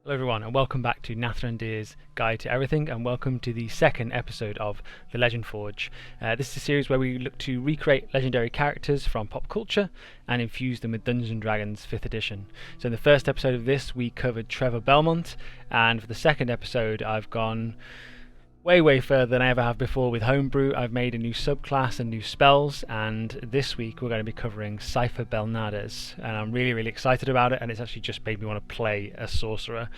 Hello everyone and welcome back to Nathrandir's Guide to Everything, and welcome to the second episode of The Legend Forge. This is a series where we look to recreate legendary characters from pop culture and infuse them with Dungeons & Dragons 5th edition. So in the first episode of this we covered Trevor Belmont, and for the second episode I've gone way further than I ever have before with Homebrew. I've made a new subclass and new spells, and this week we're going to be covering Sypha Belnades, and I'm really excited about it, and it's actually just made me want to play a sorcerer.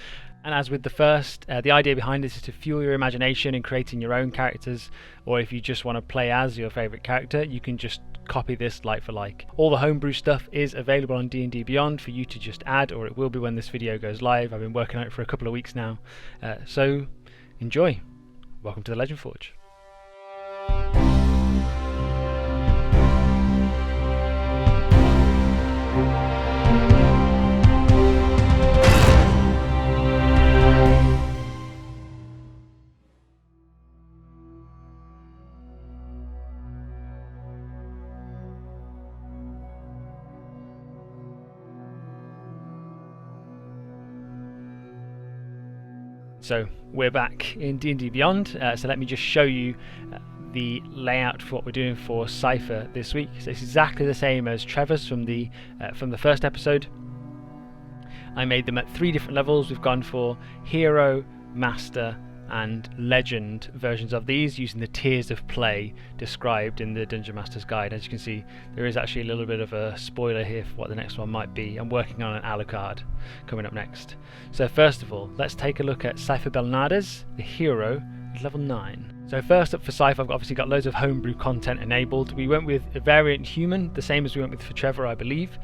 And as with the first, the idea behind this is to fuel your imagination in creating your own characters, or if you just want to play as your favourite character, you can just copy this like for like. All the Homebrew stuff is available on D&D Beyond for you to just add, or it will be when this video goes live. I've been working on it for a couple of weeks now, so enjoy. Welcome to the Legend Forge. So we're back in D&D Beyond, so let me just show you the layout for what we're doing for Sypha this week. So it's exactly the same as Trevor's from the first episode. I made them at 3 different levels. We've gone for Hero, Master and Legend versions of these, using the tiers of play described in the Dungeon Master's Guide. As you can see, there is actually a little bit of a spoiler here for what the next one might be. I'm working on an Alucard coming up next. So first of all, let's take a look at Sypha Belnades, the hero, level 9. So first up for Sypha, I've obviously got loads of homebrew content enabled. We went with a variant human, the same as we went with for Trevor, I believe.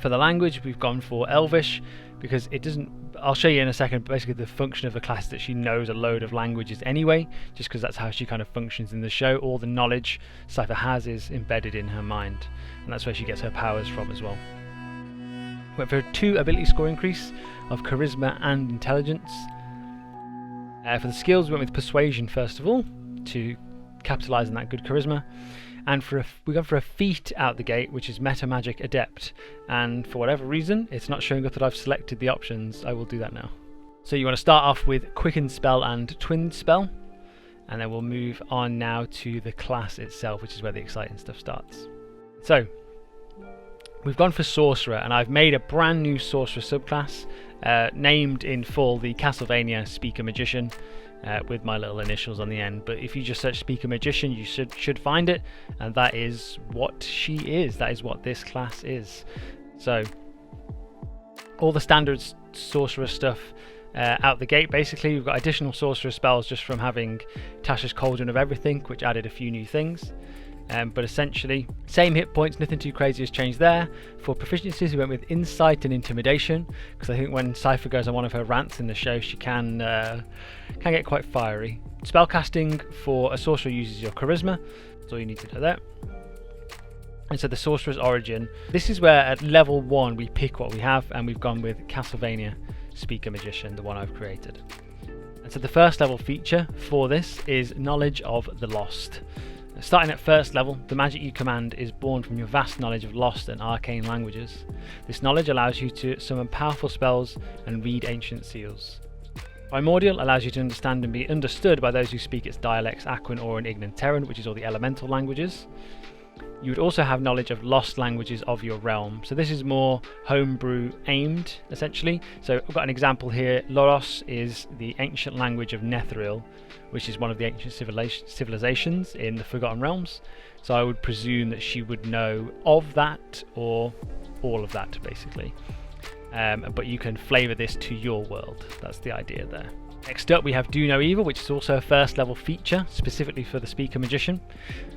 For the language, we've gone for Elvish, because it doesn't, I'll show you in a second, basically the function of the class that she knows a load of languages anyway, just because that's how she kind of functions in the show. All the knowledge Sypha has is embedded in her mind, and that's where she gets her powers from as well. Went for a 2 ability score increase of Charisma and Intelligence. For the skills, we went with Persuasion first of all, to capitalise on that good Charisma. And we got for a feat out the gate, which is Meta Magic Adept, and for whatever reason it's not showing up that I've selected the options. I will do that now. So you want to start off with Quicken Spell and Twin Spell, and then we'll move on now to the class itself, which is where the exciting stuff starts. So we've gone for Sorcerer, and I've made a brand new Sorcerer subclass, named in full the Castlevania Speaker Magician, with my little initials on the end. But if you just search Speaker Magician, you should find it, and that is what she is. That is what this class is. So all the standard sorcerer stuff out the gate. Basically, we've got additional sorcerer spells just from having Tasha's Cauldron of Everything, which added a few new things. But essentially, same hit points, nothing too crazy has changed there. For proficiencies, we went with Insight and Intimidation, because I think when Sypha goes on one of her rants in the show, she can get quite fiery. Spellcasting for a sorcerer uses your Charisma, that's all you need to do there. And so the Sorcerer's Origin, this is where at level 1 we pick what we have, and we've gone with Castlevania Speaker Magician, the one I've created. And so the first level feature for this is Knowledge of the Lost. Starting at first level, the magic you command is born from your vast knowledge of lost and arcane languages. This knowledge allows you to summon powerful spells and read ancient seals. Primordial allows you to understand and be understood by those who speak its dialects, Aquan, or an Ignan Terran, which is all the elemental languages. You would also have knowledge of lost languages of your realm. So this is more homebrew aimed, essentially. So I've got an example here. Loros is the ancient language of Netheril, which is one of the ancient civilizations in the Forgotten Realms. So I would presume that she would know of that, or all of that, basically. But you can flavour this to your world. That's the idea there. Next up we have Do No Evil, which is also a first level feature, specifically for the Speaker Magician.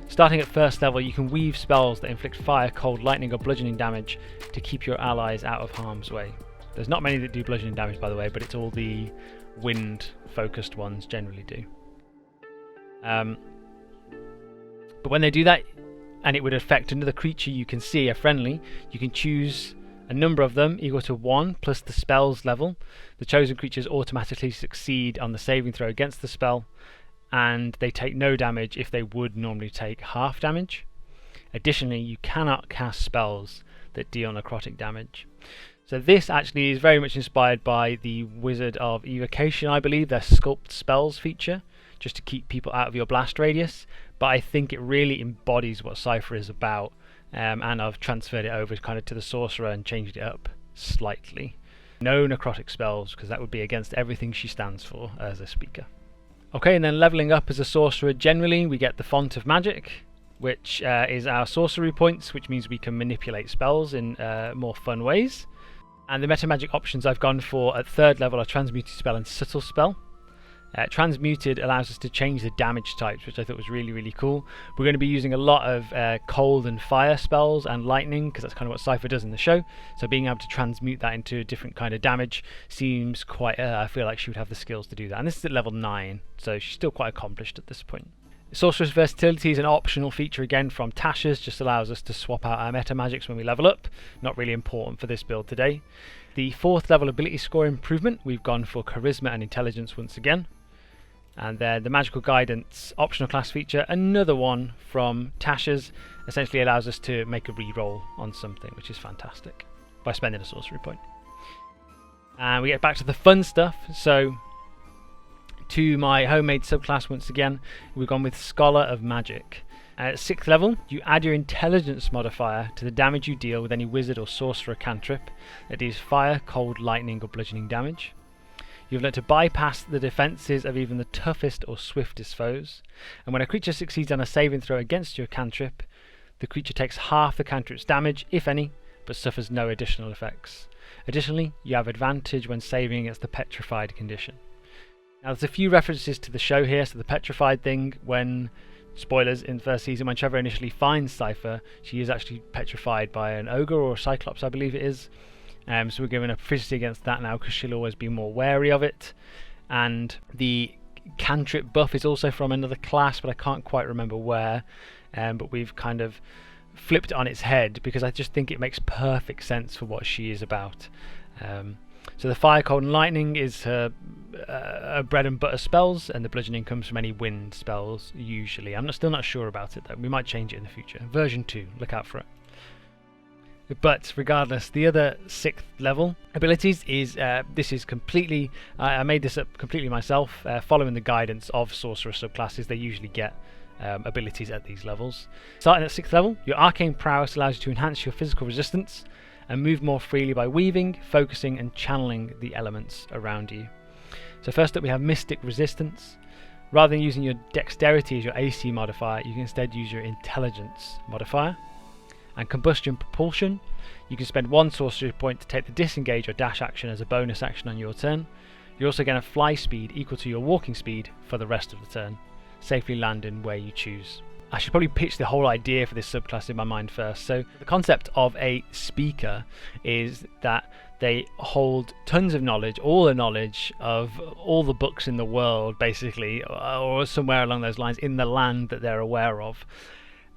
Starting at first level, you can weave spells that inflict fire, cold, lightning or bludgeoning damage to keep your allies out of harm's way. There's not many that do bludgeoning damage, by the way, but it's all the wind focused ones generally do. But when they do that, and it would affect another creature you can see, a friendly, you can choose a number of them equal to 1 plus the spell's level. The chosen creatures automatically succeed on the saving throw against the spell, and they take no damage if they would normally take half damage. Additionally, you cannot cast spells that deal necrotic damage. So this actually is very much inspired by the Wizard of Evocation, I believe, their Sculpt Spells feature, just to keep people out of your blast radius. But I think it really embodies what Sypha is about, and I've transferred it over kind of to the Sorcerer and changed it up slightly. No necrotic spells, because that would be against everything she stands for as a speaker. Okay, and then leveling up as a Sorcerer generally, we get the Font of Magic, which is our sorcery points, which means we can manipulate spells in more fun ways. And the meta magic options I've gone for at 3rd level are Transmuted Spell and Subtle Spell. Transmuted allows us to change the damage types, which I thought was really, really cool. We're going to be using a lot of cold and fire spells and lightning, because that's kind of what Sypha does in the show. So being able to transmute that into a different kind of damage seems quite... I feel like she would have the skills to do that. And this is at level 9, so she's still quite accomplished at this point. Sorcerer's Versatility is an optional feature again from Tasha's, just allows us to swap out our meta magics when we level up. Not really important for this build today. The 4th level ability score improvement, we've gone for Charisma and Intelligence once again. And then the Magical Guidance optional class feature, another one from Tasha's, essentially allows us to make a reroll on something, which is fantastic, by spending a sorcery point. And we get back to the fun stuff, so to my homemade subclass once again, we've gone with Scholar of Magic. At 6th level, you add your Intelligence modifier to the damage you deal with any wizard or sorcerer cantrip that is fire, cold, lightning or bludgeoning damage. You've learned to bypass the defences of even the toughest or swiftest foes, and when a creature succeeds on a saving throw against your cantrip, the creature takes half the cantrip's damage, if any, but suffers no additional effects. Additionally, you have advantage when saving against the petrified condition. Now there's a few references to the show here, so the petrified thing, when, spoilers, in the first season, when Trevor initially finds Sypha, she is actually petrified by an ogre or a cyclops, I believe it is. So we're given a proficiency against that now, because she'll always be more wary of it. And the cantrip buff is also from another class, but I can't quite remember where. But we've kind of flipped it on its head, because I just think it makes perfect sense for what she is about. So the fire, cold and lightning is her bread and butter spells, and the bludgeoning comes from any wind spells usually. I'm still not sure about it though, we might change it in the future. Version 2, look out for it. But regardless, the other 6th level abilities is, this is completely, I made this up completely myself, following the guidance of sorcerer subclasses. They usually get abilities at these levels. Starting at 6th level, your arcane prowess allows you to enhance your physical resistance and move more freely by weaving, focusing and channeling the elements around you. So first up we have Mystic Resistance. Rather than using your Dexterity as your AC modifier, you can instead use your Intelligence modifier. And Combustion Propulsion, you can spend 1 sorcery point to take the disengage or dash action as a bonus action on your turn. You're also going to fly speed equal to your walking speed for the rest of the turn, safely landing where you choose. I should probably pitch the whole idea for this subclass in my mind first. So the concept of a speaker is that they hold tons of knowledge, all the knowledge of all the books in the world basically, or somewhere along those lines, in the land that they're aware of.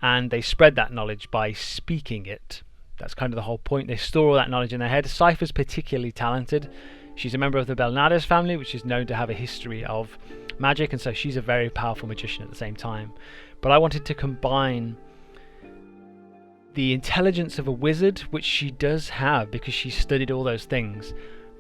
And they spread that knowledge by speaking it. That's kind of the whole point. They store all that knowledge in their head. Sypha's particularly talented. She's a member of the Belnades family, which is known to have a history of magic, and so she's a very powerful magician at the same time. But I wanted to combine the intelligence of a wizard, which she does have because she studied all those things,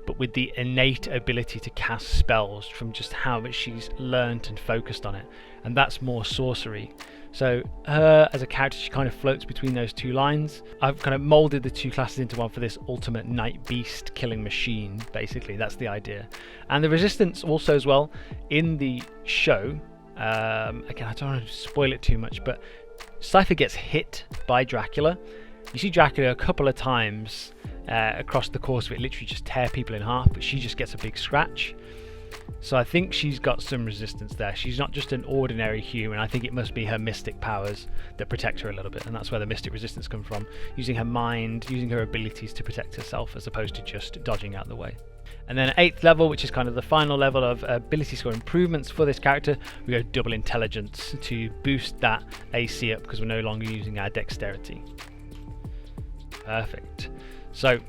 but with the innate ability to cast spells from just how much she's learnt and focused on it. And that's more sorcery. So her as a character, she kind of floats between those two lines. I've kind of molded the two classes into one for this ultimate night beast killing machine, basically. That's the idea. And the resistance also as well in the show, again, I don't want to spoil it too much, but Sypha gets hit by Dracula. You see Dracula a couple of times across the course of it literally just tear people in half, but she just gets a big scratch. So I think she's got some resistance there. She's not just an ordinary human. I think it must be her mystic powers that protect her a little bit, and that's where the mystic resistance comes from. Using her mind, using her abilities to protect herself as opposed to just dodging out the way. And then at 8th level, which is kind of the final level of ability score improvements for this character, we go double intelligence to boost that AC up because we're no longer using our dexterity. Perfect. So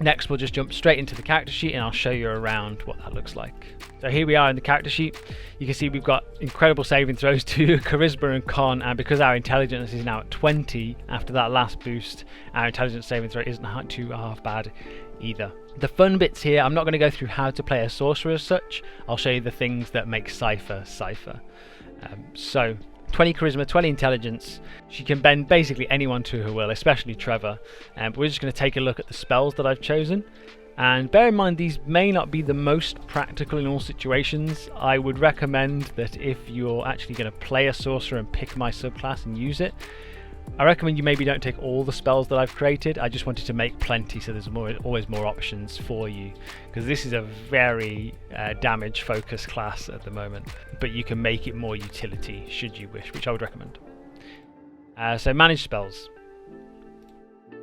Next, we'll just jump straight into the character sheet and I'll show you around what that looks like. So here we are in the character sheet. You can see we've got incredible saving throws to Charisma and Con, and because our intelligence is now at 20 after that last boost, our intelligence saving throw isn't too half bad either. The fun bits here, I'm not going to go through how to play a sorcerer as such. I'll show you the things that make Sypha Sypha. So 20 charisma, 20 intelligence. She can bend basically anyone to her will, especially Trevor. But we're just going to take a look at the spells that I've chosen. And bear in mind, these may not be the most practical in all situations. I would recommend that if you're actually going to play a sorcerer and pick my subclass and use it, I recommend you maybe don't take all the spells that I've created. I just wanted to make plenty so there's always more options for you, because this is a very damage focused class at the moment, but you can make it more utility should you wish, which I would recommend. So manage spells.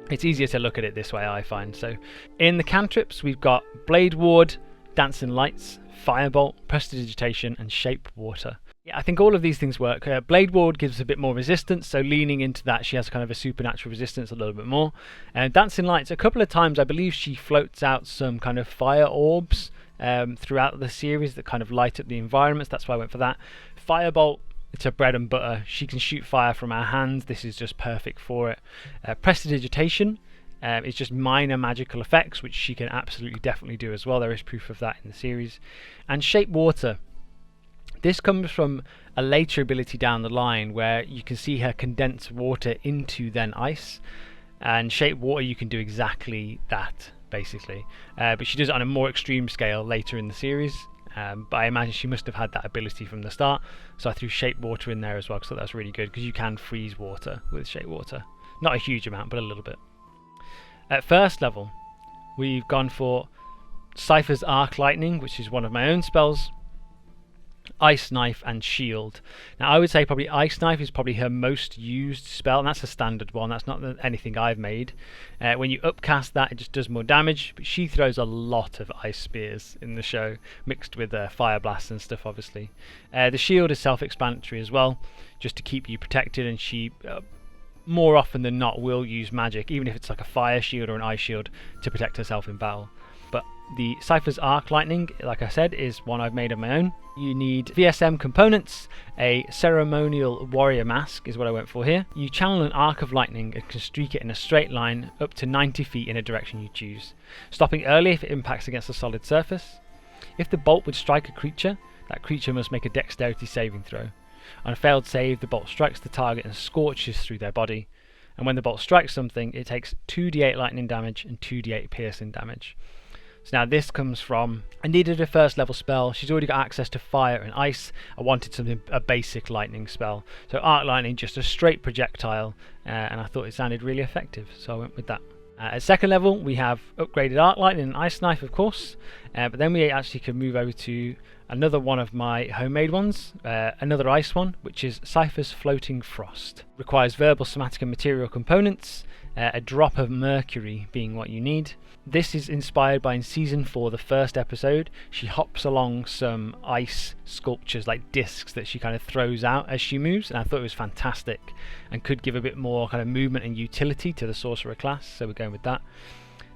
It's easier to look at it this way, I find. So in the cantrips we've got Blade Ward, Dancing Lights, Firebolt, Prestidigitation and Shape Water. Yeah, I think all of these things work. Blade Ward gives a bit more resistance, so leaning into that she has kind of a supernatural resistance a little bit more. Dancing Lights, a couple of times I believe she floats out some kind of fire orbs throughout the series that kind of light up the environments, that's why I went for that. Firebolt, it's her bread and butter. She can shoot fire from her hands, this is just perfect for it. Prestidigitation, it's just minor magical effects, which she can absolutely definitely do as well. There is proof of that in the series. And Shape Water. This comes from a later ability down the line where you can see her condense water into then ice. And Shape Water, you can do exactly that, basically. But she does it on a more extreme scale later in the series. But I imagine she must have had that ability from the start. So I threw Shape Water in there as well, because that's really good, because you can freeze water with Shape Water. Not a huge amount, but a little bit. At first level, we've gone for Sypha's Arc Lightning, which is one of my own spells, Ice Knife and Shield. Now I would say probably Ice Knife is probably her most used spell, and that's a standard one, that's not anything I've made. When you upcast that, it just does more damage, but she throws a lot of ice spears in the show, mixed with fire blasts and stuff obviously. The Shield is self-explanatory as well, just to keep you protected, and she more often than not will use magic, even if it's like a fire shield or an ice shield, to protect herself in battle. But the Sypha's Arc Lightning, like I said, is one I've made of my own. You need VSM components, a ceremonial warrior mask is what I went for here. You channel an arc of lightning and can streak it in a straight line up to 90 feet in a direction you choose, stopping early if it impacts against a solid surface. If the bolt would strike a creature, that creature must make a dexterity saving throw. On a failed save, the bolt strikes the target and scorches through their body. And when the bolt strikes something, it takes 2d8 lightning damage and 2d8 piercing damage. So now this comes from, I needed a first level spell, she's already got access to fire and ice, I wanted something, a basic lightning spell. So Arc Lightning, just a straight projectile, and I thought it sounded really effective, so I went with that. At second level we have upgraded Arc Lightning and Ice Knife of course, but then we actually can move over to another one of my homemade ones, another ice one, which is Sypha's Floating Frost. Requires verbal, somatic and material components, a drop of mercury being what you need. This is inspired by in season 4, the first episode, she hops along some ice sculptures like discs that she kind of throws out as she moves, and I thought it was fantastic and could give a bit more kind of movement and utility to the sorcerer class, so we're going with that.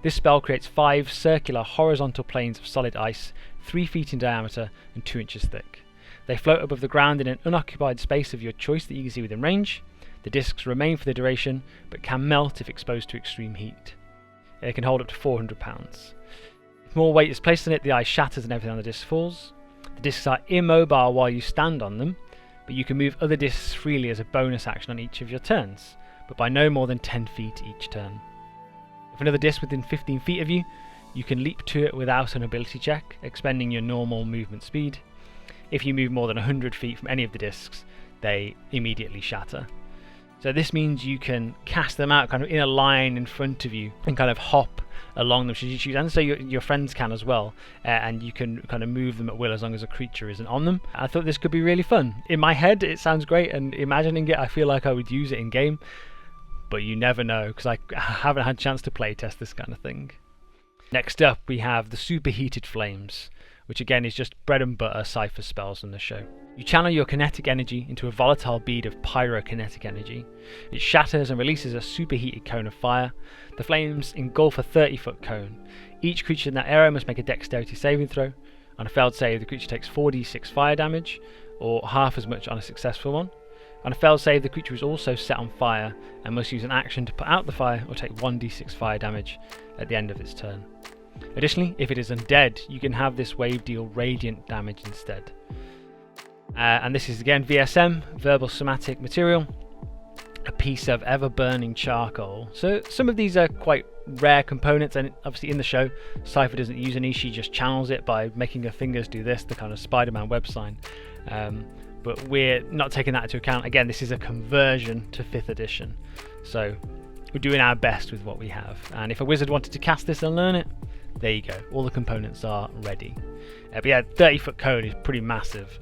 This spell creates 5 circular horizontal planes of solid ice, 3 feet in diameter and 2 inches thick. They float above the ground in an unoccupied space of your choice that you can see within range. The discs remain for the duration, but can melt if exposed to extreme heat. It can hold up to 400 pounds. If more weight is placed on it, the ice shatters and everything on the disc falls. The discs are immobile while you stand on them, but you can move other discs freely as a bonus action on each of your turns, but by no more than 10 feet each turn. If another disc within 15 feet of you, you can leap to it without an ability check, expending your normal movement speed. If you move more than 100 feet from any of the discs, they immediately shatter. So this means you can cast them out kind of in a line in front of you and kind of hop along them should you choose, and so your friends can as well, and you can kind of move them at will as long as a creature isn't on them. I thought this could be really fun. In my head it sounds great, and imagining it I feel like I would use it in game, but you never know because I haven't had a chance to play test this kind of thing. Next up we have the Superheated Flames, which again is just bread and butter Sypha spells from the show. You channel your kinetic energy into a volatile bead of pyrokinetic energy. It shatters and releases a superheated cone of fire. The flames engulf a 30-foot cone. Each creature in that area must make a dexterity saving throw. On a failed save, the creature takes 4d6 fire damage, or half as much on a successful one. On a failed save, the creature is also set on fire and must use an action to put out the fire or take 1d6 fire damage at the end of its turn. Additionally, if it is undead, you can have this wave deal radiant damage instead. And this is again VSM, verbal somatic material, a piece of ever-burning charcoal. So some of these are quite rare components, and obviously in the show, Sypha doesn't use any, she just channels it by making her fingers do this, the kind of Spider-Man web sign. But we're not taking that into account. Again, this is a conversion to 5th edition. So we're doing our best with what we have. And if a wizard wanted to cast this and learn it, there you go. All the components are ready. But yeah, 30-foot cone is pretty massive.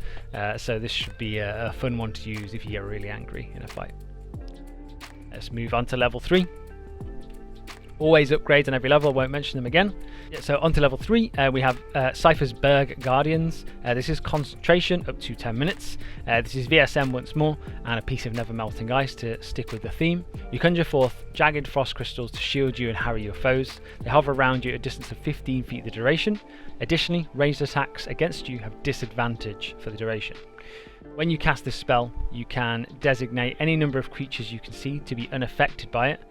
So this should be a fun one to use if you get really angry in a fight. Let's move on to level 3. Always upgrades on every level, I won't mention them again. So on to level 3, we have Sypha's Berg Guardians. This is concentration up to 10 minutes. This is VSM once more, and a piece of never melting ice to stick with the theme. You conjure forth jagged frost crystals to shield you and harry your foes. They hover around you at a distance of 15 feet the duration. Additionally, ranged attacks against you have disadvantage for the duration. When you cast this spell, you can designate any number of creatures you can see to be unaffected by it.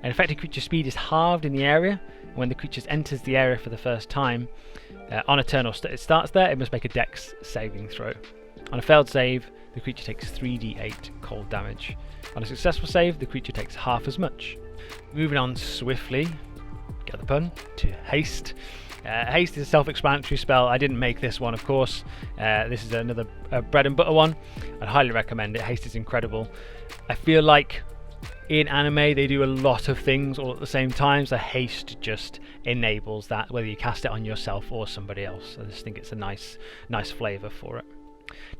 An affected creature's speed is halved in the area. When the creature enters the area for the first time, on a turn or it starts there, it must make a dex saving throw. On a failed save, the creature takes 3d8 cold damage. On a successful save, the creature takes half as much. Moving on swiftly, get the pun, to Haste. Haste is a self-explanatory spell. I didn't make this one, of course. This is another bread and butter one. I'd highly recommend it. Haste is incredible. I feel like in anime they do a lot of things all at the same time, so Haste just enables that, whether you cast it on yourself or somebody else. I just think it's a nice flavour for it.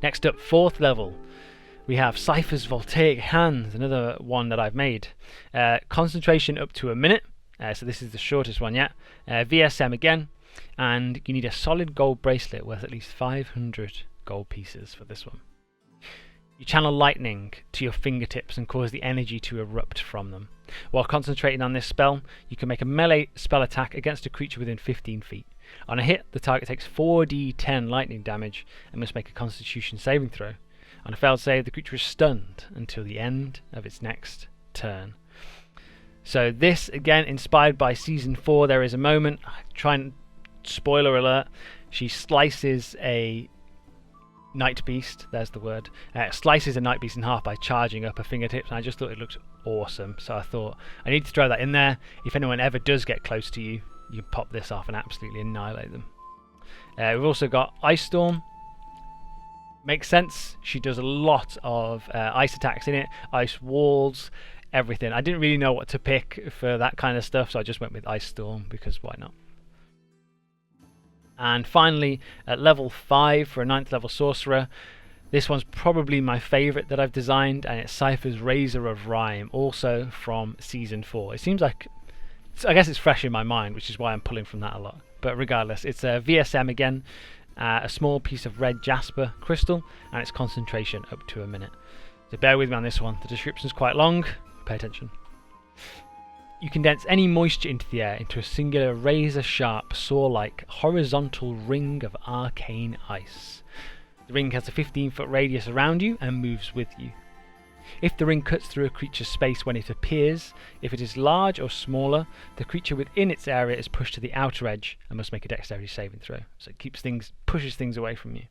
Next up, 4th level, we have Sypha's Voltaic Hands, another one that I've made. Concentration up to a minute, so this is the shortest one yet. VSM again, and you need a solid gold bracelet worth at least 500 gold pieces for this one. You channel lightning to your fingertips and cause the energy to erupt from them. While concentrating on this spell, you can make a melee spell attack against a creature within 15 feet. On a hit, the target takes 4d10 lightning damage and must make a constitution saving throw. On a failed save, the creature is stunned until the end of its next turn. So this, again, inspired by Season 4, there is a moment, spoiler alert, she slices a Night Beast, there's the word, slices a Night Beast in half by charging up her fingertips, and I just thought it looked awesome, so I thought I need to throw that in there. If anyone ever does get close to you, you pop this off and absolutely annihilate them. We've also got Ice Storm. Makes sense, she does a lot of ice attacks in it, ice walls, everything. I didn't really know what to pick for that kind of stuff, so I just went with Ice Storm because why not. And finally, at level 5 for a 9th level sorcerer, this one's probably my favourite that I've designed, and it's Sypha's Razor of Rhyme, also from Season 4. It seems like, I guess it's fresh in my mind, which is why I'm pulling from that a lot. But regardless, it's a VSM again, a small piece of red jasper crystal, and its concentration up to a minute. So bear with me on this one, the description's quite long, pay attention. You condense any moisture into the air into a singular razor-sharp, saw-like, horizontal ring of arcane ice. The ring has a 15-foot radius around you and moves with you. If the ring cuts through a creature's space when it appears, if it is large or smaller, the creature within its area is pushed to the outer edge and must make a dexterity saving throw. So it pushes things away from you.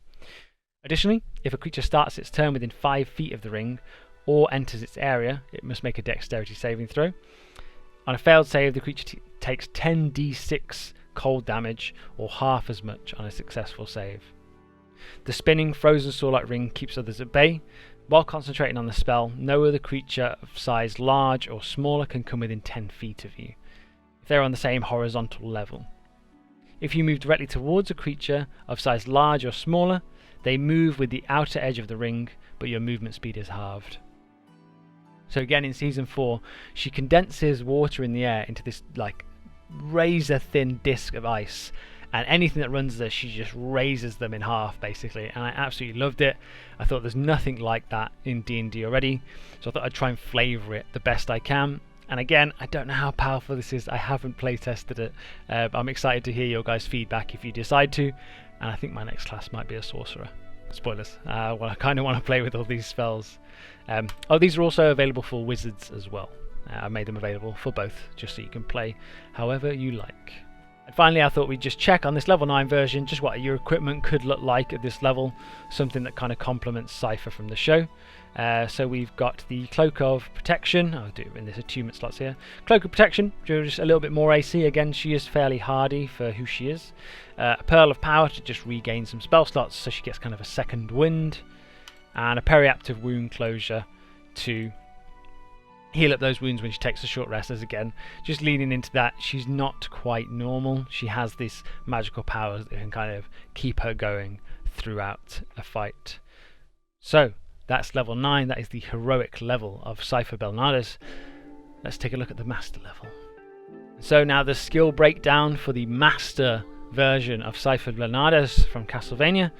Additionally, if a creature starts its turn within 5 feet of the ring or enters its area, it must make a dexterity saving throw. On a failed save, the creature takes 10d6 cold damage, or half as much on a successful save. The spinning, frozen saw-like ring keeps others at bay. While concentrating on the spell, no other creature of size large or smaller can come within 10 feet of you, if they're on the same horizontal level. If you move directly towards a creature of size large or smaller, they move with the outer edge of the ring, but your movement speed is halved. So again, in Season 4, she condenses water in the air into this like razor thin disc of ice, and anything that runs her, she just raises them in half basically, and I absolutely loved it. I thought there's nothing like that in D&D already, so I thought I'd try and flavour it the best I can. And again, I don't know how powerful this is, I haven't play tested it, but I'm excited to hear your guys' feedback if you decide to, and I think my next class might be a sorcerer. Spoilers. Well, I kind of want to play with all these spells. Oh, these are also available for wizards as well. I made them available for both, just so you can play however you like. And finally, I thought we'd just check on this level 9 version just what your equipment could look like at this level, something that kind of complements Sypha from the show. So we've got the Cloak of Protection. I'll do it in this attunement slots here. Cloak of Protection, just a little bit more AC. Again, she is fairly hardy for who she is. A Pearl of Power to just regain some spell slots, so she gets kind of a second wind. And a Periaptive Wound Closure to heal up those wounds when she takes a short rest. As again, just leaning into that, she's not quite normal. She has this magical powers that can kind of keep her going throughout a fight. So that's level 9. That is the heroic level of Sypha Belnades. Let's take a look at the master level. So now the skill breakdown for the master version of Sypha Belnades from Castlevania.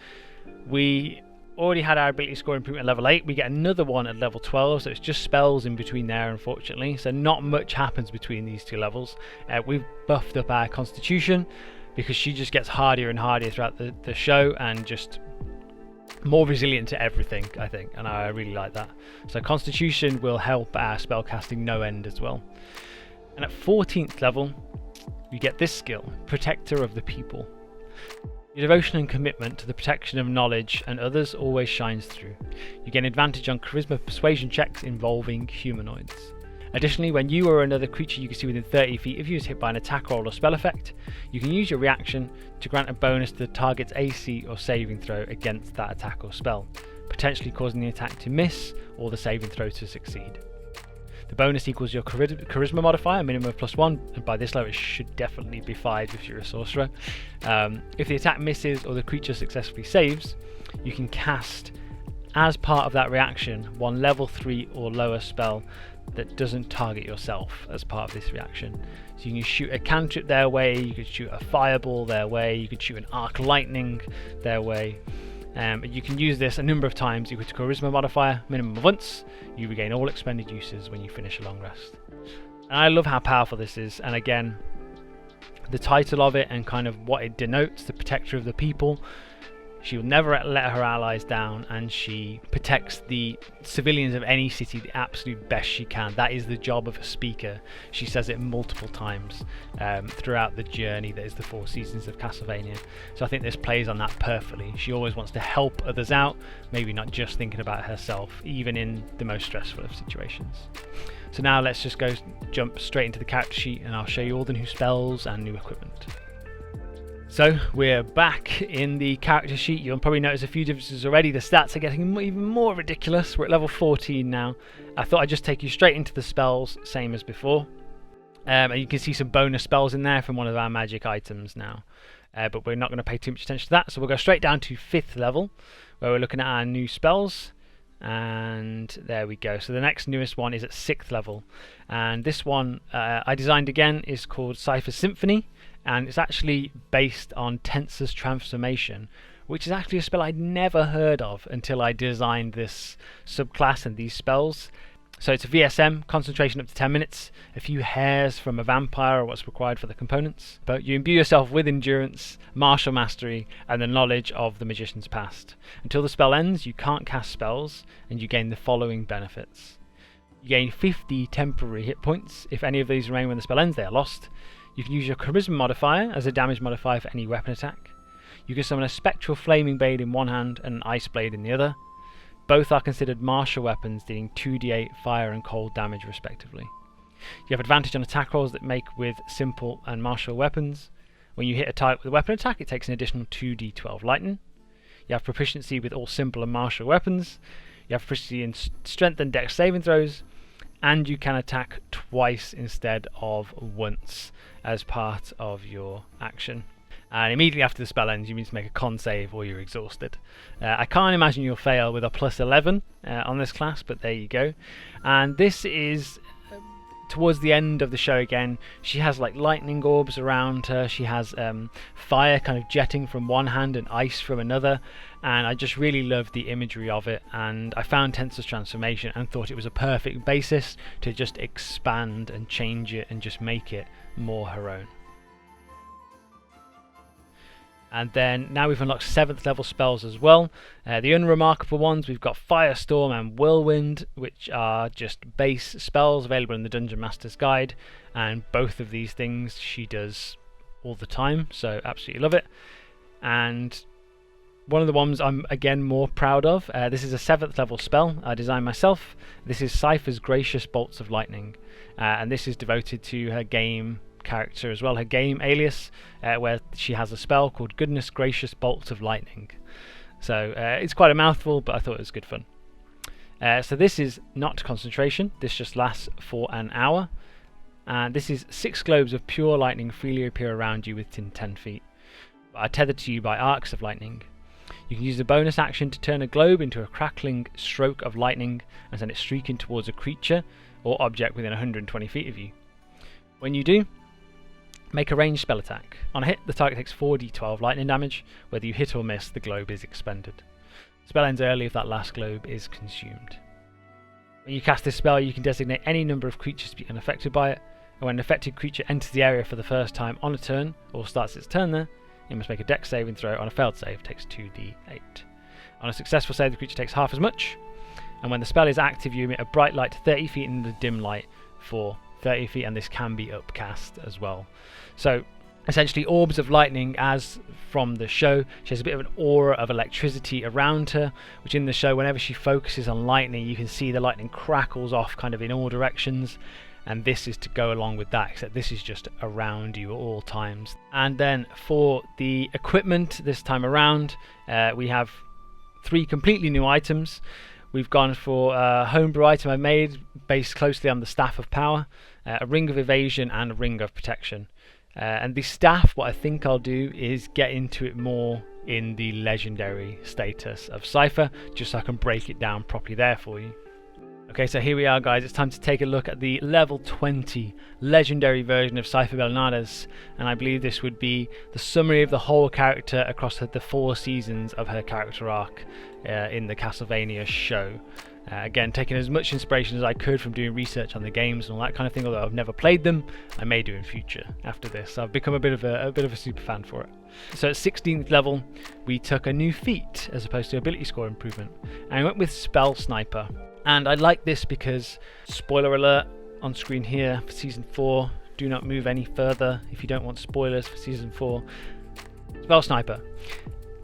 We already had our ability score improvement at level 8. We get another one at level 12, so it's just spells in between there, unfortunately. So not much happens between these two levels. We've buffed up our constitution because she just gets hardier and hardier throughout the show, and just more resilient to everything, I think, and I really like that. So constitution will help our spellcasting no end as well. And at 14th level, you get this skill, Protector of the People. Your devotion and commitment to the protection of knowledge and others always shines through. You gain advantage on charisma persuasion checks involving humanoids. Additionally, when you or another creature you can see within 30 feet of you is hit by an attack roll or spell effect, you can use your reaction to grant a bonus to the target's AC or saving throw against that attack or spell, potentially causing the attack to miss or the saving throw to succeed. The bonus equals your charisma modifier, minimum of +1, and by this level it should definitely be 5 if you're a sorcerer. If the attack misses or the creature successfully saves, you can cast, as part of that reaction, one level 3 or lower spell that doesn't target yourself as part of this reaction. So you can shoot a cantrip their way, you could shoot a fireball their way, you could shoot an arc lightning their way. You can use this a number of times equal to charisma modifier, minimum of once. You regain all expended uses when you finish a long rest. And I love how powerful this is, and again, the title of it and kind of what it denotes, the Protector of the People. She will never let her allies down, and she protects the civilians of any city the absolute best she can. That is the job of a speaker. She says it multiple times throughout the journey that is the 4 seasons of Castlevania. So I think this plays on that perfectly. She always wants to help others out, maybe not just thinking about herself, even in the most stressful of situations. So now let's just jump straight into the character sheet, and I'll show you all the new spells and new equipment. So we're back in the character sheet. You'll probably notice a few differences already. The stats are getting even more ridiculous. We're at level 14 now. I thought I'd just take you straight into the spells, same as before. And you can see some bonus spells in there from one of our magic items now. But we're not going to pay too much attention to that. So we'll go straight down to 5th level, where we're looking at our new spells. And there we go. So the next newest one is at 6th level. And this one I designed again is called Sypha's Symphony. And it's actually based on Tensor's Transformation, which is actually a spell I'd never heard of until I designed this subclass and these spells. So it's a VSM, concentration up to 10 minutes, a few hairs from a vampire are what's required for the components. But you imbue yourself with endurance, martial mastery, and the knowledge of the magician's past. Until the spell ends, you can't cast spells, and you gain the following benefits. You gain 50 temporary hit points. If any of these remain when the spell ends, they are lost. You can use your charisma modifier as a damage modifier for any weapon attack. You can summon a spectral flaming blade in one hand and an ice blade in the other. Both are considered martial weapons, dealing 2d8 fire and cold damage respectively. You have advantage on attack rolls that make with simple and martial weapons. When you hit a target with a weapon attack, it takes an additional 2d12 lightning. You have proficiency with all simple and martial weapons. You have proficiency in strength and dex saving throws. And you can attack twice instead of once as part of your action. And immediately after the spell ends, you need to make a con save or you're exhausted. I can't imagine you'll fail with a +11 on this class, but there you go. And this is towards the end of the show again, she has like lightning orbs around her. She has fire kind of jetting from one hand and ice from another, and I just really loved the imagery of it. And I found Tensa's transformation and thought it was a perfect basis to just expand and change it and just make it more her own. And then now we've unlocked 7th level spells as well. The unremarkable ones, we've got Firestorm and Whirlwind, which are just base spells available in the Dungeon Master's Guide. And both of these things she does all the time, so absolutely love it. And one of the ones I'm again more proud of, this is a 7th level spell I designed myself. This is Sypha's Gracious Bolts of Lightning, and this is devoted to her game character as well, her game alias, where she has a spell called Goodness Gracious Bolts of Lightning. So it's quite a mouthful, but I thought it was good fun. So this is not concentration, this just lasts for an hour, and this is 6 globes of pure lightning freely appear around you within 10 feet, but are tethered to you by arcs of lightning. You can use the bonus action to turn a globe into a crackling stroke of lightning and send it streaking towards a creature or object within 120 feet of you. When you do, make a ranged spell attack. On a hit, the target takes 4d12 lightning damage. Whether you hit or miss, the globe is expended. The spell ends early if that last globe is consumed. When you cast this spell, you can designate any number of creatures to be unaffected by it, and when an affected creature enters the area for the first time on a turn, or starts its turn there, it must make a dex saving throw. On a failed save, takes 2d8. On a successful save, the creature takes half as much, and when the spell is active, you emit a bright light 30 feet into the dim light for 30 feet, and this can be upcast as well. So essentially orbs of lightning, as from the show. She has a bit of an aura of electricity around her, which in the show, whenever she focuses on lightning, you can see the lightning crackles off kind of in all directions, and this is to go along with that, except this is just around you at all times. And then for the equipment this time around, we have 3 completely new items. We've gone for a homebrew item I made based closely on the Staff of Power, a Ring of Evasion and a Ring of Protection. And the staff, what I think I'll do is get into it more in the legendary status of Sypha, just so I can break it down properly there for you. Okay, so here we are, guys. It's time to take a look at the level 20 legendary version of Sypha Belnades, and I believe this would be the summary of the whole character across the 4 seasons of her character arc in the Castlevania show. Again, taking as much inspiration as I could from doing research on the games and all that kind of thing, although I've never played them. I may do in future after this. So I've become a bit of a super fan for it. So at 16th level, we took a new feat as opposed to ability score improvement, and I went with Spell Sniper. And I like this because, spoiler alert on screen here for Season 4, do not move any further if you don't want spoilers for Season 4. Spell Sniper.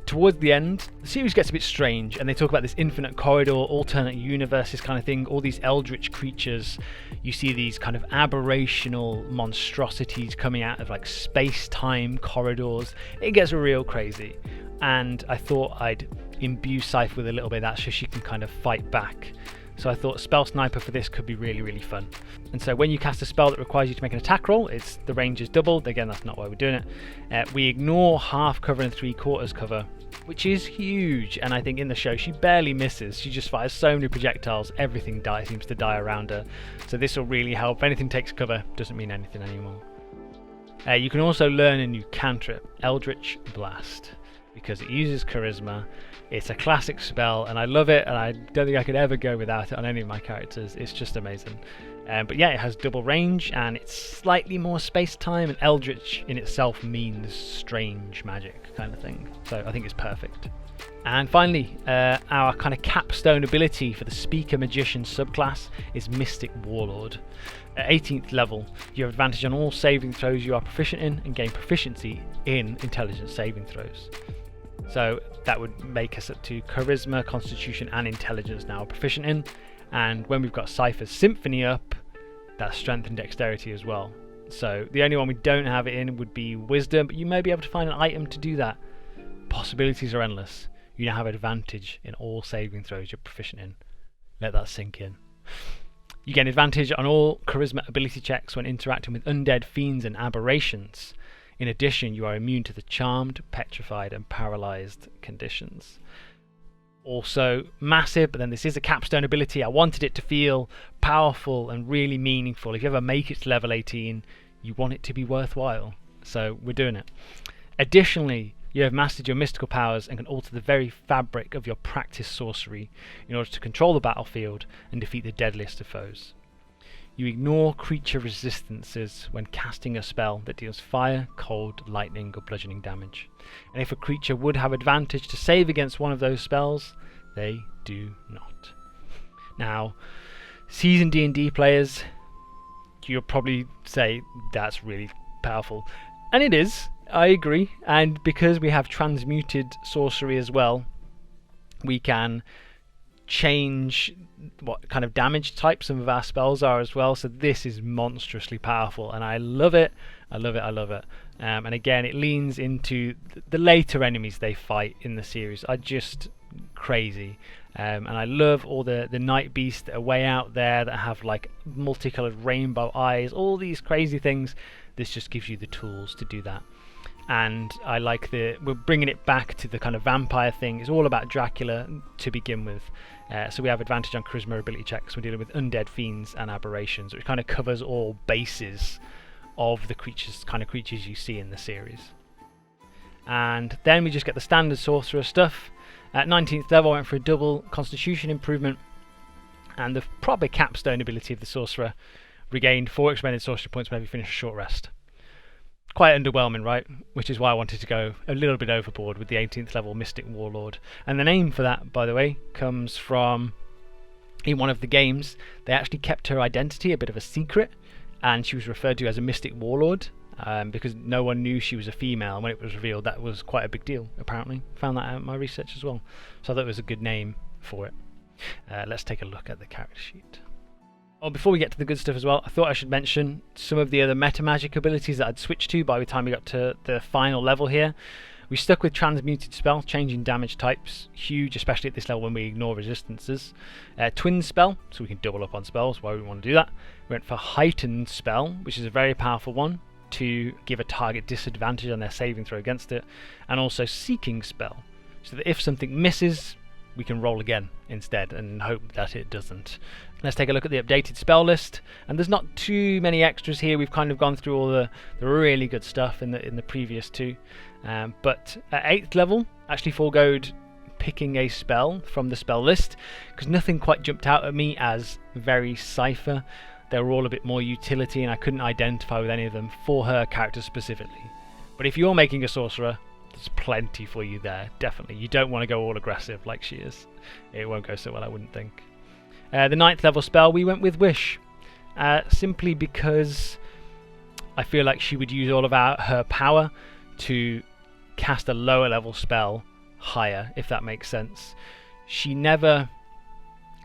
Towards the end, the series gets a bit strange, and they talk about this infinite corridor, alternate universes kind of thing, all these eldritch creatures. You see these kind of aberrational monstrosities coming out of like space-time corridors. It gets real crazy, and I thought I'd imbue Sypha with a little bit of that so she can kind of fight back. So I thought Spell Sniper for this could be really, really fun. And so when you cast a spell that requires you to make an attack roll, the range is doubled. Again, that's not why we're doing it. We ignore half cover and 3/4 cover, which is huge. And I think in the show she barely misses. She just fires so many projectiles, everything seems to die around her. So this will really help. If anything takes cover, doesn't mean anything anymore. You can also learn a new cantrip, Eldritch Blast, because it uses charisma. It's a classic spell, and I love it, and I don't think I could ever go without it on any of my characters. It's just amazing. But yeah, it has double range, and it's slightly more space-time, and Eldritch in itself means strange magic kind of thing. So I think it's perfect. And finally, our kind of capstone ability for the Speaker Magician subclass is Mystic Warlord. At 18th level, you have advantage on all saving throws you are proficient in, and gain proficiency in intelligence saving throws. So that would make us up to Charisma, Constitution and Intelligence now proficient in, and when we've got Sypha's Symphony up, that's Strength and Dexterity as well. So the only one we don't have it in would be Wisdom, but you may be able to find an item to do that. Possibilities are endless. You now have advantage in all saving throws you're proficient in. Let that sink in. You gain advantage on all Charisma ability checks when interacting with undead, fiends and aberrations. In addition, you are immune to the Charmed, Petrified and Paralyzed conditions. Also massive, but then this is a capstone ability. I wanted it to feel powerful and really meaningful. If you ever make it to level 18, you want it to be worthwhile. So we're doing it. Additionally, you have mastered your mystical powers and can alter the very fabric of your practice sorcery in order to control the battlefield and defeat the deadliest of foes. You ignore creature resistances when casting a spell that deals fire, cold, lightning, or bludgeoning damage. And if a creature would have advantage to save against one of those spells, they do not. Now, seasoned D&D players, you'll probably say that's really powerful. And it is, I agree. And because we have transmuted sorcery as well, we can change what kind of damage type some of our spells are as well. So this is monstrously powerful, and I love it. I love it. And again, it leans into the later enemies they fight in the series are just crazy. And I love all the night beasts that are way out there that have like multicolored rainbow eyes, all these crazy things. This just gives you the tools to do that. And I like we're bringing it back to the kind of vampire thing. It's all about Dracula to begin with. So we have advantage on charisma ability checks. We're dealing with undead, fiends, and aberrations, which kind of covers all bases of the kind of creatures you see in the series. And then we just get the standard sorcerer stuff. At 19th level, I went for a double constitution improvement, and the proper capstone ability of the sorcerer regained 4 expended sorcery points whenever you finish a short rest. Quite underwhelming, right? Which is why I wanted to go a little bit overboard with the 18th level Mystic Warlord. And the name for that, by the way, comes from, in one of the games, they actually kept her identity a bit of a secret, and she was referred to as a Mystic Warlord because no one knew she was a female, and when it was revealed, that was quite a big deal, apparently. Found that out in my research as well. So I thought it was a good name for it. Let's take a look at the character sheet. Oh, before we get to the good stuff as well, I thought I should mention some of the other meta magic abilities that I'd switched to by the time we got to the final level here. We stuck with transmuted spell, changing damage types, huge, especially at this level when we ignore resistances. Twin spell, so we can double up on spells, why we want to do that. We went for heightened spell, which is a very powerful one, to give a target disadvantage on their saving throw against it. And also seeking spell, so that if something misses, we can roll again instead and hope that it doesn't. Let's take a look at the updated spell list, and there's not too many extras here. We've kind of gone through all the really good stuff in the previous two, but at 8th level actually foregoed picking a spell from the spell list because nothing quite jumped out at me as very Sypha. They were all a bit more utility, and I couldn't identify with any of them for her character specifically. But if you're making a sorcerer, there's plenty for you there, definitely. You don't want to go all aggressive like she is. It won't go so well, I wouldn't think. The 9th level spell, we went with Wish, simply because I feel like she would use all of her power to cast a lower level spell higher, if that makes sense. She never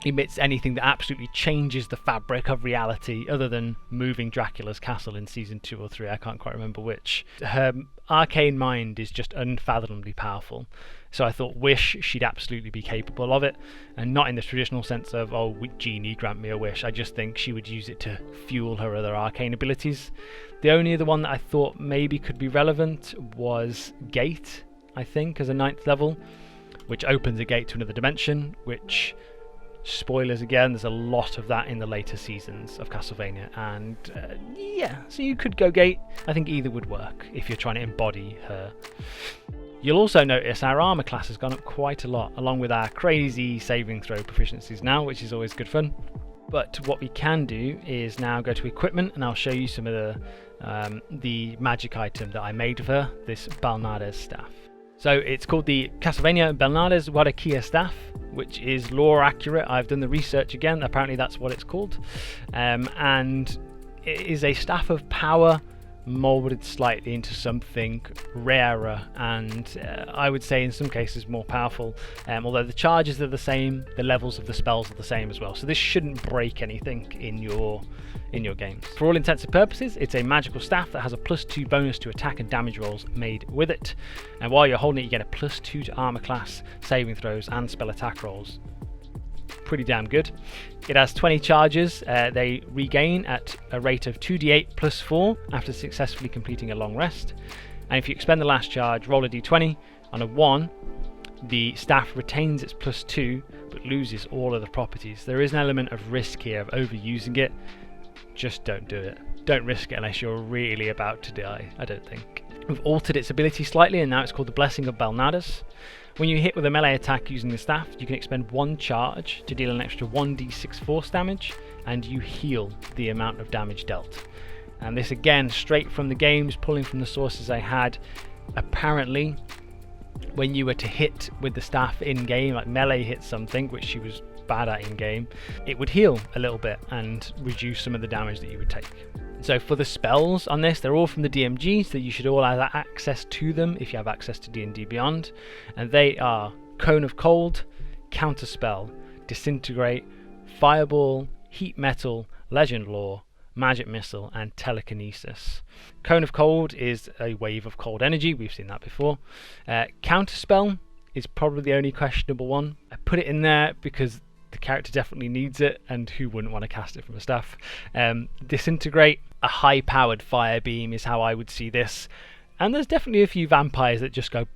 emits anything that absolutely changes the fabric of reality other than moving Dracula's castle in season 2 or 3, I can't quite remember which. Her arcane mind is just unfathomably powerful, so I thought Wish, she'd absolutely be capable of it, and not in the traditional sense of, oh, genie, grant me a wish. I just think she would use it to fuel her other arcane abilities. The only other one that I thought maybe could be relevant was Gate, I think, as a 9th level, which opens a gate to another dimension, which, spoilers again, there's a lot of that in the later seasons of Castlevania, and yeah, so you could go Gate. I think either would work if you're trying to embody her. You'll also notice our armor class has gone up quite a lot, along with our crazy saving throw proficiencies now, which is always good fun. But what we can do is now go to equipment, and I'll show you some of the magic item that I made of her, this Belnades staff. So it's called the Castlevania Belnades Wadakia staff, which is lore accurate. I've done the research again, apparently that's what it's called. And it is a staff of power molded slightly into something rarer and I would say in some cases more powerful, although the charges are the same, the levels of the spells are the same as well, so this shouldn't break anything in your games. For all intents and purposes, it's a magical staff that has a +2 bonus to attack and damage rolls made with it, and while you're holding it you get a +2 to armor class, saving throws and spell attack rolls. Pretty damn good. It has 20 charges. They regain at a rate of 2d8 + 4 after successfully completing a long rest, and if you expend the last charge, roll a d20. On a 1, the staff retains its +2 but loses all of the properties. There is an element of risk here of overusing it. Just don't do it. Don't risk it unless you're really about to die, I don't think. We've altered its ability slightly, and now it's called the Blessing of Belnades. When you hit with a melee attack using the staff, you can expend 1 charge to deal an extra 1d6 force damage, and you heal the amount of damage dealt. And this again, straight from the games, pulling from the sources I had. Apparently, when you were to hit with the staff in game, like melee hit something, which she was bad at in game, it would heal a little bit and reduce some of the damage that you would take. So for the spells on this, they're all from the DMG, so you should all have access to them if you have access to D&D Beyond. And they are Cone of Cold, Counterspell, Disintegrate, Fireball, Heat Metal, Legend Lore, Magic Missile, and Telekinesis. Cone of Cold is a wave of cold energy, we've seen that before. Counterspell is probably the only questionable one. I put it in there because the character definitely needs it, and who wouldn't want to cast it from a staff? Disintegrate, a high-powered fire beam is how I would see this. And there's definitely a few vampires that just go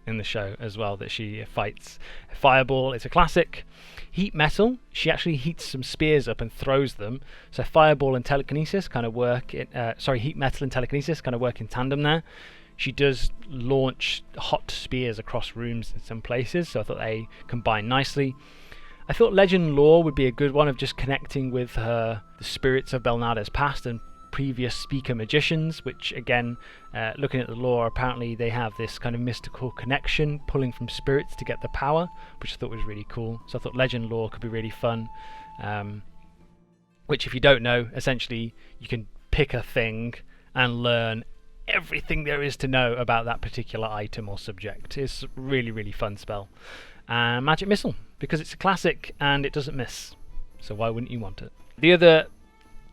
in the show as well that she fights. Fireball is a classic. Heat Metal, she actually heats some spears up and throws them. So Fireball and Telekinesis kind of work. Heat Metal and Telekinesis kind of work in tandem there. She does launch hot spears across rooms in some places, so I thought they combine nicely. I thought Legend Lore would be a good one of just connecting with the spirits of Belnades past and previous speaker magicians, which again, looking at the lore, apparently they have this kind of mystical connection, pulling from spirits to get the power, which I thought was really cool. So I thought Legend Lore could be really fun. Which, if you don't know, essentially you can pick a thing and learn everything there is to know about that particular item or subject. It's a really, really fun spell. Magic Missile, because it's a classic and it doesn't miss, so why wouldn't you want it? The other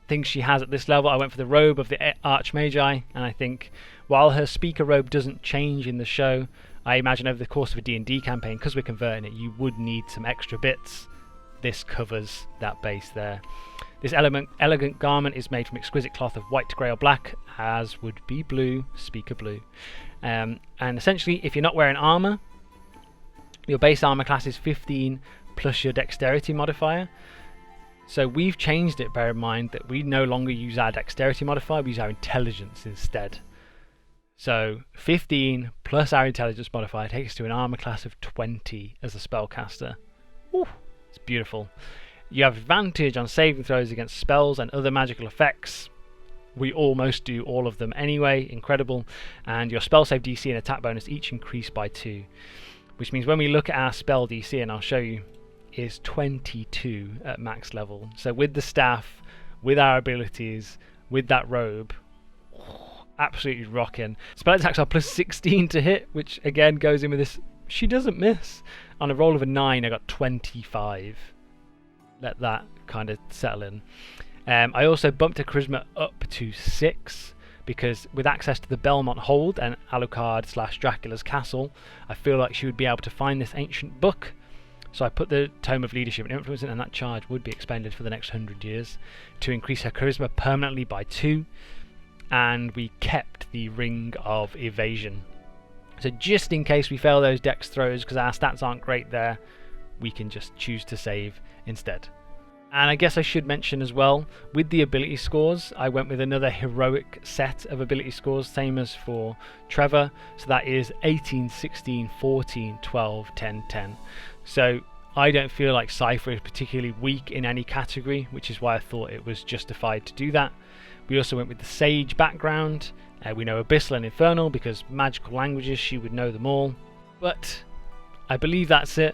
thing she has at this level, I went for the robe of the Archmagi, and I think while her speaker robe doesn't change in the show, I imagine over the course of a D&D campaign, because we're converting it, you would need some extra bits. This covers that base there. This elegant garment is made from exquisite cloth of white, grey or black, as would be blue, speaker blue. And essentially, if you're not wearing armour, your base armour class is 15 plus your dexterity modifier. So we've changed it, bear in mind that we no longer use our dexterity modifier, we use our intelligence instead. So 15 plus our intelligence modifier takes us to an armour class of 20 as a spellcaster. Ooh, it's beautiful. You have advantage on saving throws against spells and other magical effects. We almost do all of them anyway, incredible. And your spell save DC and attack bonus each increase by 2. Which means when we look at our spell DC, and I'll show you, is 22 at max level. So with the staff, with our abilities, with that robe, absolutely rocking. Spell attacks are plus 16 to hit, which again goes in with this. She doesn't miss. On a roll of a 9, I got 25. Let that kind of settle in. I also bumped her charisma up to 6. Because with access to the Belmont Hold and Alucard/Dracula's castle, I feel like she would be able to find this ancient book. So I put the Tome of Leadership and Influence in, and that charge would be expended for the next 100 years to increase her charisma permanently by 2. And we kept the Ring of Evasion. So just in case we fail those dex throws, because our stats aren't great there, we can just choose to save instead. And I guess I should mention as well, with the ability scores, I went with another heroic set of ability scores, same as for Trevor. So that is 18, 16, 14, 12, 10, 10. So I don't feel like Sypha is particularly weak in any category, which is why I thought it was justified to do that. We also went with the Sage background. We know Abyssal and Infernal because magical languages, she would know them all. But I believe that's it.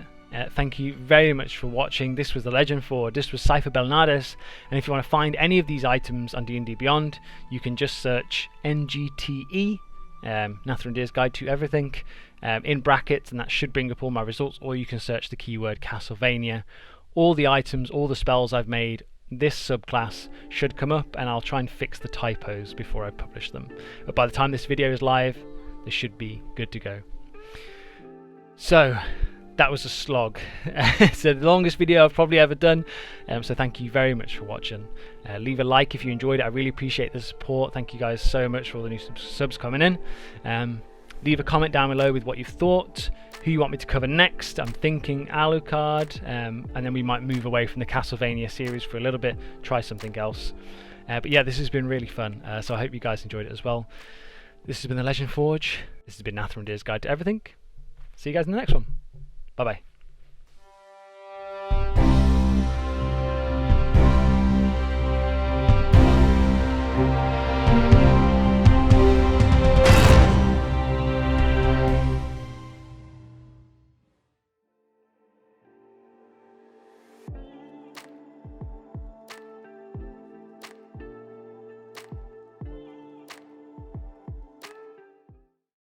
Thank you very much for watching. This was the Legend 4. This was Sypha Belnades, and if you want to find any of these items on D&D Beyond, you can just search NGTE, Natharindir's Guide to Everything, in brackets, and that should bring up all my results, or you can search the keyword Castlevania. All the items, all the spells I've made, this subclass should come up, and I'll try and fix the typos before I publish them. But by the time this video is live, this should be good to go. So that was a slog. It's the longest video I've probably ever done, so thank you very much for watching. Leave a like if you enjoyed it. I really appreciate the support. Thank you guys so much for all the new subs coming in. Leave a comment down below with what you've thought. who you want me to cover next. I'm thinking Alucard, and then we might move away from the Castlevania series for a little bit, try something else. But yeah, this has been really fun, so I hope you guys enjoyed it as well. This has been the Legend Forge. This has been Nathan and Deer's Guide to Everything. See you guys in the next one. Bye bye.